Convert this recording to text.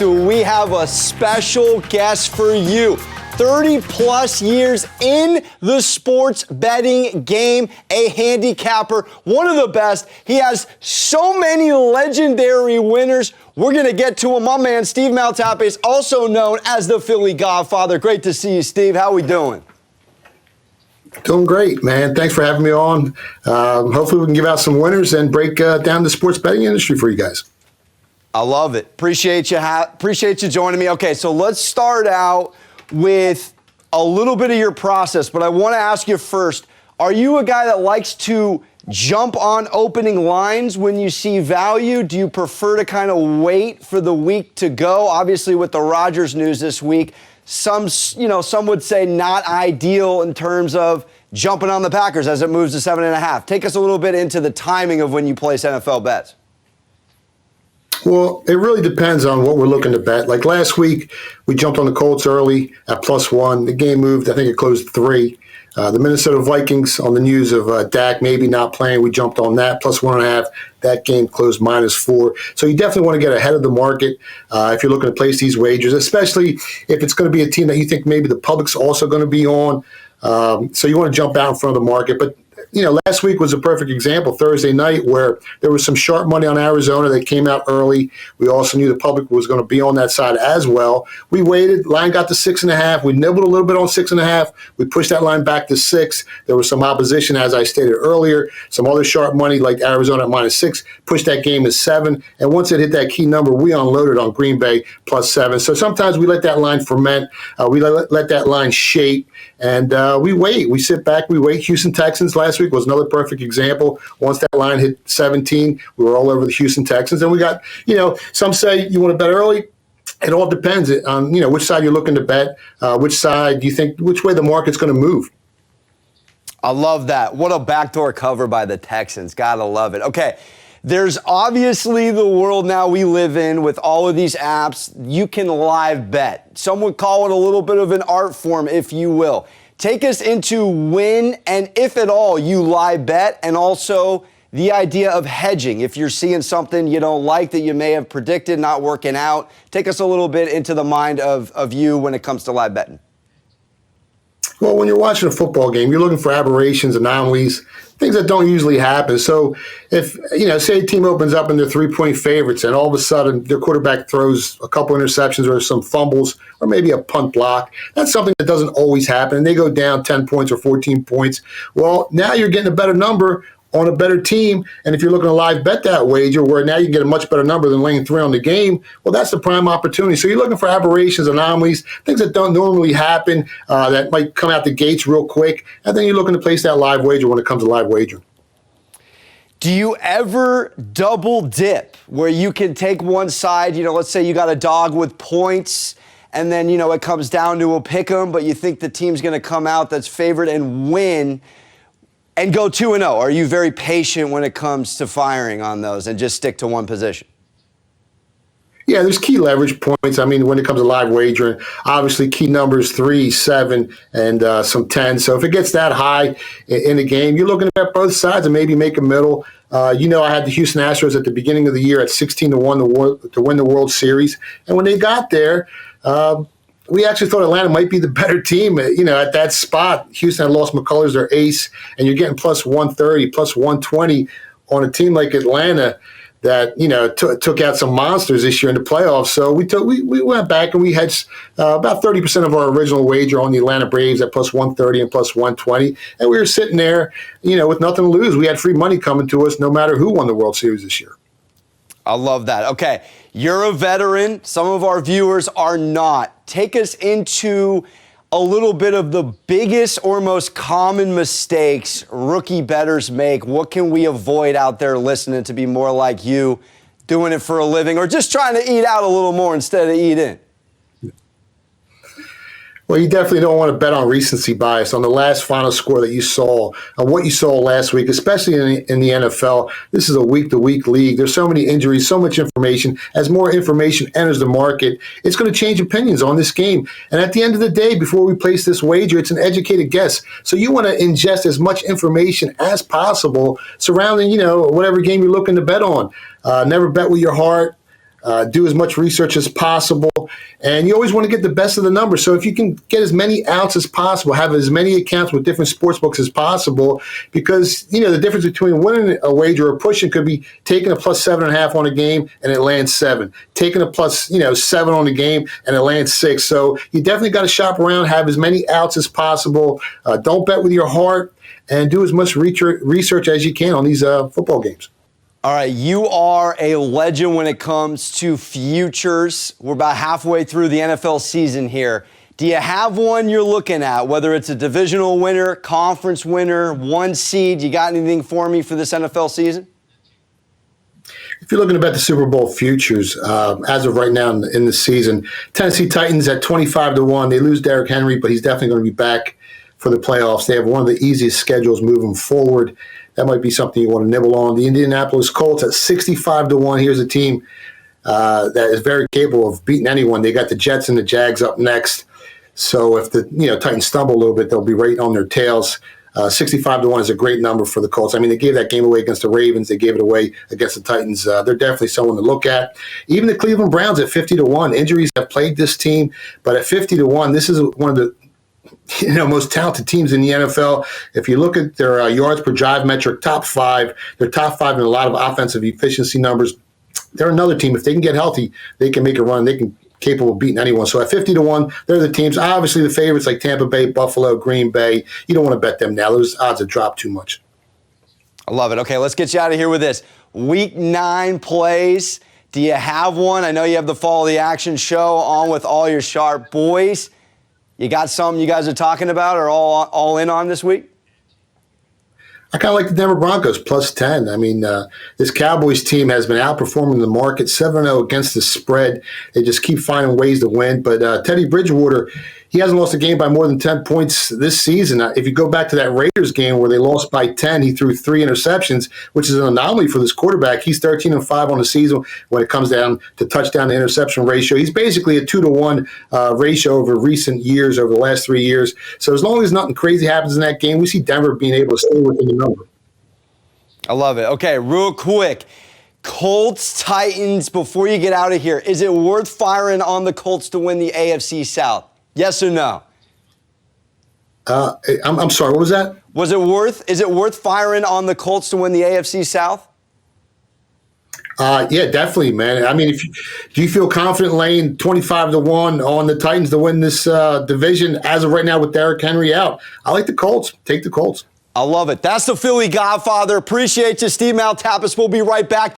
We have a special guest for you. 30 plus years in the sports betting game, a handicapper, one of the best. He has so many legendary winners. We're going to get to him. My man, Steve Maltepes, also known as the Philly Godfather. Great to see you, Steve. How we doing? Doing great, man. Thanks for having me on. Hopefully we can give out some winners and break down the sports betting industry for you guys. I love it. Appreciate you joining me. Okay, so let's start out with a little bit of your process, but I want to ask you first, are you a guy that likes to jump on opening lines when you see value? Do you prefer to kind of wait for the week to go? Obviously, with the Rodgers news this week, some would say not ideal in terms of jumping on the Packers as it moves to 7.5. Take us a little bit into the timing of when you place NFL bets. Well, it really depends on what we're looking to bet. Like last week, we jumped on the Colts early at +1. The game moved. I think it closed 3. The Minnesota Vikings, on the news of Dak maybe not playing, we jumped on that +1.5. That game closed -4. So you definitely want to get ahead of the market if you're looking to place these wagers, especially if it's going to be a team that you think maybe the public's also going to be on. So you want to jump out in front of the market. But last week was a perfect example, Thursday night, where there was some sharp money on Arizona that came out early. We also knew the public was going to be on that side as well. We waited. Line got to 6.5. We nibbled a little bit on 6.5. We pushed that line back to 6. There was some opposition, as I stated earlier. Some other sharp money, like Arizona at -6, pushed that game to 7. And once it hit that key number, we unloaded on Green Bay +7. So sometimes we let that line ferment. We let that line shape. And we wait. We sit back. We wait. Houston Texans last week was another perfect example. Once that line hit 17, we were all over the Houston Texans. And we got, some say you want to bet early. It all depends on, which side you're looking to bet, which side you think, which way the market's going to move. I love that. What a backdoor cover by the Texans. Gotta love it. Okay. There's obviously the world now we live in with all of these apps. You can live bet. Some would call it a little bit of an art form, if you will. Take us into when and if at all you live bet, and also the idea of hedging. If you're seeing something you don't like that you may have predicted not working out, take us a little bit into the mind of you when it comes to live betting. Well, when you're watching a football game, you're looking for aberrations, anomalies, things that don't usually happen. So if, say a team opens up and they're 3-point favorites and all of a sudden their quarterback throws a couple interceptions or some fumbles or maybe a punt block, that's something that doesn't always happen. And they go down 10 points or 14 points. Well, now you're getting a better number on a better team. And if you're looking to live bet that wager where now you can get a much better number than laying 3 on the game, well, that's the prime opportunity. So you're looking for aberrations, anomalies, things that don't normally happen, that might come out the gates real quick. And then you're looking to place that live wager when it comes to live wagering. Do you ever double dip where you can take one side, let's say you got a dog with points and then, it comes down to a pick 'em, but you think the team's going to come out that's favored and win and go 2-0? Are you very patient when it comes to firing on those and just stick to one position? Yeah, there's key leverage points. I mean, when it comes to live wagering, obviously key numbers 3, 7, and some 10. So if it gets that high in the game, you're looking at both sides and maybe make a middle. I had the Houston Astros at the beginning of the year at 16-1 to win the World Series. And when they got there, we actually thought Atlanta might be the better team. At that spot, Houston had lost McCullers, their ace, and you're getting +130, +120 on a team like Atlanta that took out some monsters this year in the playoffs. So we went back and we hedged about 30% of our original wager on the Atlanta Braves at +130 and +120, and we were sitting there, with nothing to lose. We had free money coming to us no matter who won the World Series this year. I love that. Okay, you're a veteran. Some of our viewers are not. Take us into a little bit of the biggest or most common mistakes rookie bettors make. What can we avoid out there listening to be more like you, doing it for a living, or just trying to eat out a little more instead of eat in? Well, you definitely don't want to bet on recency bias on the last final score that you saw, on what you saw last week, especially in the NFL. This is a week-to-week league. There's so many injuries, so much information. As more information enters the market, it's going to change opinions on this game. And at the end of the day, before we place this wager, it's an educated guess. So you want to ingest as much information as possible surrounding, whatever game you're looking to bet on. Never bet with your heart. do as much research as possible, and you always want to get the best of the numbers. So if you can get as many outs as possible, have as many accounts with different sports books as possible, because the difference between winning a wager or pushing could be taking a plus 7.5 on a game and it lands 7, taking a plus 7 on a game and it lands 6. So you definitely got to shop around, have as many outs as possible. Don't bet with your heart, and do as much research as you can on these football games. All right, you are a legend when it comes to futures. We're about halfway through the NFL season here. Do you have one you're looking at, whether it's a divisional winner, conference winner, 1 seed? You got anything for me for this NFL season? If you're looking to bet the Super Bowl futures, as of right now in the season, Tennessee Titans at 25-1. They lose Derrick Henry, but he's definitely going to be back for the playoffs. They have one of the easiest schedules moving forward. That might be something you want to nibble on. The Indianapolis Colts at 65-1. Here's a team that is very capable of beating anyone. They got the Jets and the Jags up next. So if the Titans stumble a little bit, they'll be right on their tails. 65-1 is a great number for the Colts. I mean, they gave that game away against the Ravens. They gave it away against the Titans. They're definitely someone to look at. Even the Cleveland Browns at 50-1. Injuries have plagued this team, but at 50-1, this is one of the most talented teams in the NFL. If you look at their yards per drive metric, top 5. They're top 5 in a lot of offensive efficiency numbers. They're another team. If they can get healthy, they can make a run. They can capable of beating anyone. So at 50-1, they're the teams. Obviously, the favorites like Tampa Bay, Buffalo, Green Bay. You don't want to bet them now. Those odds have dropped too much. I love it. Okay, let's get you out of here with this. Week 9 plays. Do you have one? I know you have the Follow the Action show on with all your sharp boys. You got something you guys are talking about or all in on this week? I kind of like the Denver Broncos, plus 10. I mean, this Cowboys team has been outperforming the market, 7-0 against the spread. They just keep finding ways to win. But Teddy Bridgewater, he hasn't lost a game by more than 10 points this season. If you go back to that Raiders game where they lost by 10, he threw 3 interceptions, which is an anomaly for this quarterback. He's 13-5 on the season when it comes down to touchdown to interception ratio. He's basically a 2-to-1 ratio over recent years, over the last 3 years. So as long as nothing crazy happens in that game, we see Denver being able to stay within the number. I love it. Okay, real quick. Colts Titans, before you get out of here, is it worth firing on the Colts to win the AFC South? Yes or no? I'm sorry, what was that? Is it worth firing on the Colts to win the AFC South? Yeah, definitely, man. I mean, do you feel confident laying 25-1 on the Titans to win this division as of right now with Derrick Henry out? I like the Colts. Take the Colts. I love it. That's the Philly Godfather. Appreciate you, Steve Maltepes. We'll be right back.